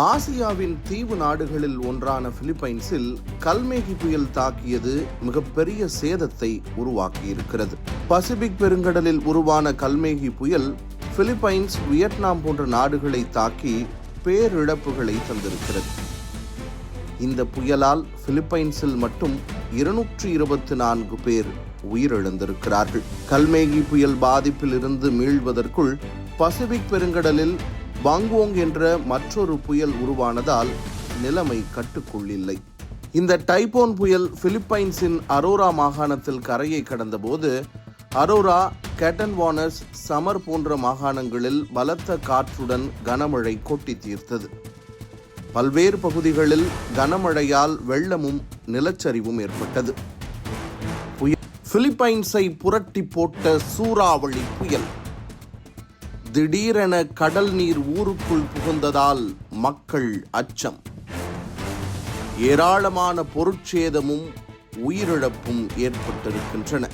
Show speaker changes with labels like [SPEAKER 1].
[SPEAKER 1] ஆசியாவின் தீவு நாடுகளில் ஒன்றான பிலிப்பைன்ஸில் கல்மேகி புயல் தாக்கியது மிகப்பெரிய சேதத்தை உருவாக்கியிருக்கிறது. பசிபிக் பெருங்கடலில் உருவான கல்மேகி புயல் பிலிப்பைன்ஸ், வியட்நாம் போன்ற நாடுகளை தாக்கி பேரிழப்புகளை தந்திருக்கிறது. இந்த புயலால் பிலிப்பைன்ஸில் மட்டும் 224 பேர் உயிரிழந்திருக்கிறார்கள். கல்மேகி புயல் பாதிப்பில் இருந்து மீள்வதற்குள் பசிபிக் பெருங்கடலில் பாங்குவோங் என்ற மற்றொரு புயல் உருவானதால் நிலைமை கட்டுக்குள் இல்லை. இந்த டைபோன் புயல் பிலிப்பைன்ஸின் அரோரா மாகாணத்தில் கரையை கடந்தபோது அரோரா, கேட்டன்வானஸ், சமர் போன்ற மாகாணங்களில் பலத்த காற்றுடன் கனமழை கொட்டி தீர்த்தது. பல்வேறு பகுதிகளில் கனமழையால் வெள்ளமும் நிலச்சரிவும் ஏற்பட்டது. பிலிப்பைன்ஸை புரட்டி போட்ட சூறாவளி புயல். திடீரென கடல் நீர் ஊருக்குள் புகுந்ததால் மக்கள் அச்சம். ஏராளமான பொருட்சேதமும் உயிரிழப்பும் ஏற்பட்டிருக்கின்றன.